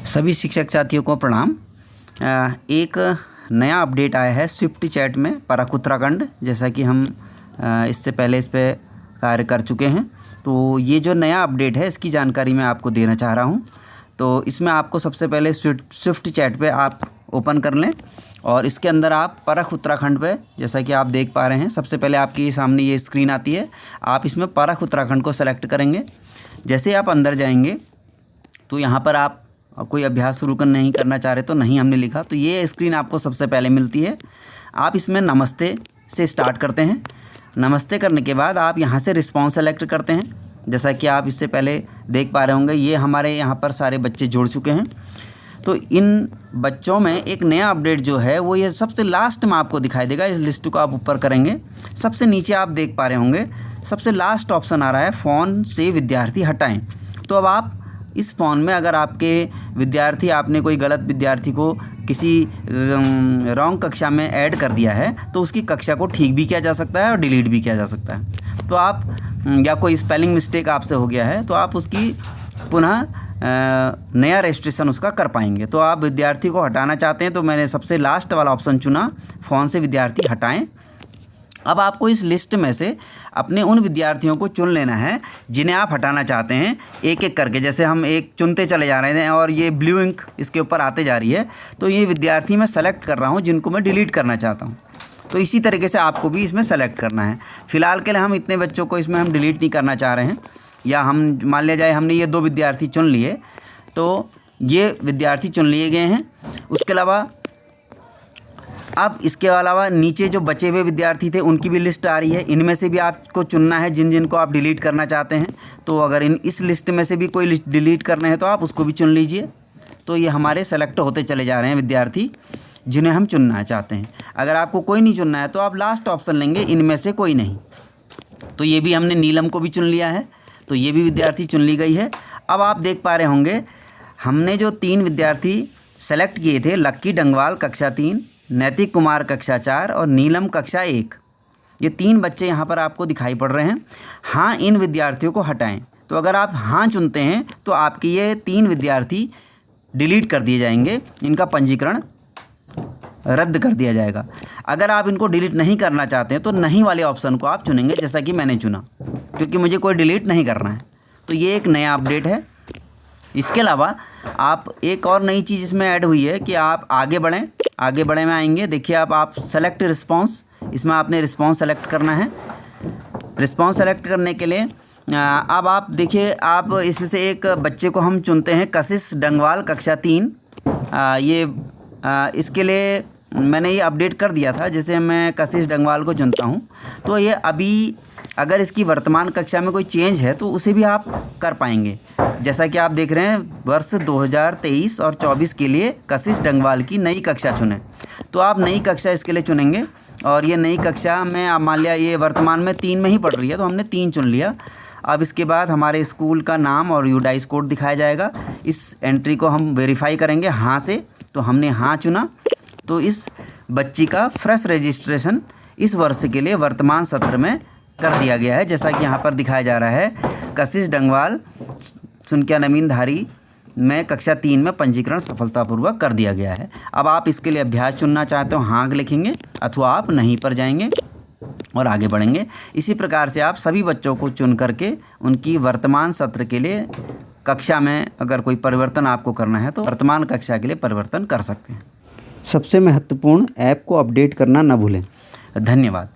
सभी शिक्षक साथियों को प्रणाम। एक नया अपडेट आया है स्विफ्ट चैट में परख उत्तराखंड, जैसा कि हम इससे पहले इस पे कार्य कर चुके हैं। तो ये जो नया अपडेट है इसकी जानकारी मैं आपको देना चाह रहा हूँ। तो इसमें आपको सबसे पहले स्विफ्ट चैट पे आप ओपन कर लें और इसके अंदर आप परख उत्तराखंड पे, जैसा कि आप देख पा रहे हैं, सबसे पहले आपके सामने ये स्क्रीन आती है। आप इसमें परख उत्तराखंड को सेलेक्ट करेंगे। जैसे आप अंदर जाएंगे तो यहाँ पर आप कोई अभ्यास शुरू नहीं करना चाह रहे तो नहीं हमने लिखा, तो ये स्क्रीन आपको सबसे पहले मिलती है। आप इसमें नमस्ते से स्टार्ट करते हैं। नमस्ते करने के बाद आप यहाँ से रिस्पॉन्स सेलेक्ट करते हैं। जैसा कि आप इससे पहले देख पा रहे होंगे, ये हमारे यहाँ पर सारे बच्चे जुड़ चुके हैं। तो इन बच्चों में एक नया अपडेट जो है वो ये सबसे लास्ट में आपको दिखाई देगा। इस लिस्ट को आप ऊपर करेंगे, सबसे नीचे आप देख पा रहे होंगे सबसे लास्ट ऑप्शन आ रहा है फ़ोन से विद्यार्थी हटाएं। तो अब आप इस फ़ोन में अगर आपके विद्यार्थी, आपने कोई गलत विद्यार्थी को किसी रॉन्ग कक्षा में ऐड कर दिया है तो उसकी कक्षा को ठीक भी किया जा सकता है और डिलीट भी किया जा सकता है। तो आप, या कोई स्पेलिंग मिस्टेक आपसे हो गया है तो आप उसकी पुनः नया रजिस्ट्रेशन उसका कर पाएंगे। तो आप विद्यार्थी को हटाना चाहते हैं तो मैंने सबसे लास्ट वाला ऑप्शन चुना, फ़ोन से विद्यार्थी हटाएं। अब आपको इस लिस्ट में से अपने उन विद्यार्थियों को चुन लेना है जिन्हें आप हटाना चाहते हैं, एक एक करके। जैसे हम एक चुनते चले जा रहे हैं और ये ब्लू इंक इसके ऊपर आते जा रही है, तो ये विद्यार्थी मैं सेलेक्ट कर रहा हूँ जिनको मैं डिलीट करना चाहता हूँ। तो इसी तरीके से आपको भी इसमें सेलेक्ट करना है। फ़िलहाल के लिए हम इतने बच्चों को इसमें हम डिलीट नहीं करना चाह रहे हैं, या हम मान लिया जाए हमने ये 2 विद्यार्थी चुन लिए तो ये विद्यार्थी चुन लिए गए हैं। उसके अलावा अब इसके अलावा नीचे जो बचे हुए विद्यार्थी थे उनकी भी लिस्ट आ रही है। इनमें से भी आपको चुनना है जिन को आप डिलीट करना चाहते हैं। तो अगर इस लिस्ट में से भी कोई लिस्ट डिलीट करना है तो आप उसको भी चुन लीजिए। तो ये हमारे सेलेक्ट होते चले जा रहे हैं विद्यार्थी जिन्हें हम चुनना चाहते हैं। अगर आपको कोई नहीं चुनना है तो आप लास्ट ऑप्शन लेंगे, इनमें से कोई नहीं। तो ये भी हमने नीलम को भी चुन लिया है, तो ये भी विद्यार्थी चुन ली गई है। अब आप देख पा रहे होंगे हमने जो 3 विद्यार्थी सेलेक्ट किए थे, लक्की डंगवाल कक्षा 3, नैतिक कुमार कक्षा 4 और नीलम कक्षा 1, ये 3 बच्चे यहाँ पर आपको दिखाई पड़ रहे हैं। हाँ, इन विद्यार्थियों को हटाएं। तो अगर आप हाँ चुनते हैं तो आपके ये 3 विद्यार्थी डिलीट कर दिए जाएंगे, इनका पंजीकरण रद्द कर दिया जाएगा। अगर आप इनको डिलीट नहीं करना चाहते हैं तो नहीं वाले ऑप्शन को आप चुनेंगे, जैसा कि मैंने चुना, क्योंकि मुझे कोई डिलीट नहीं करना है। तो ये एक नया अपडेट है। इसके अलावा आप एक और नई चीज़ इसमें ऐड हुई है कि आप आगे बढ़ें में आएंगे। देखिए आप सेलेक्ट रिस्पॉन्स, इसमें आपने रिस्पॉन्स सेलेक्ट करना है। रिस्पॉन्स सेलेक्ट करने के लिए अब आप देखिए, आप इसमें से एक बच्चे को हम चुनते हैं, कशिश डंगवाल कक्षा 3। इसके लिए मैंने ये अपडेट कर दिया था। जैसे मैं कशिश डंगवाल को चुनता हूँ तो ये अभी अगर इसकी वर्तमान कक्षा में कोई चेंज है तो उसे भी आप कर पाएंगे। जैसा कि आप देख रहे हैं, वर्ष 2023 और 24 के लिए कशिश डंगवाल की नई कक्षा चुनें। तो आप नई कक्षा इसके लिए चुनेंगे और ये नई कक्षा में आप मान लिया ये वर्तमान में 3 में ही पढ़ रही है तो हमने 3 चुन लिया। अब इसके बाद हमारे स्कूल का नाम और यूडाइस कोड दिखाया जाएगा। इस एंट्री को हम वेरीफाई करेंगे हाँ से, तो हमने हाँ चुना। तो इस बच्ची का फ्रेश रजिस्ट्रेशन इस वर्ष के लिए वर्तमान सत्र में कर दिया गया है। जैसा कि यहाँ पर दिखाया जा रहा है, कशिश डंगवाल सुनकिया नवीनधारी में कक्षा 3 में पंजीकरण सफलतापूर्वक कर दिया गया है। अब आप इसके लिए अभ्यास चुनना चाहते हो, हाँ लिखेंगे, अथवा आप नहीं पर जाएंगे और आगे बढ़ेंगे। इसी प्रकार से आप सभी बच्चों को चुन करके उनकी वर्तमान सत्र के लिए कक्षा में अगर कोई परिवर्तन आपको करना है तो वर्तमान कक्षा के लिए परिवर्तन कर सकते हैं। सबसे महत्वपूर्ण, ऐप को अपडेट करना न भूलें। धन्यवाद।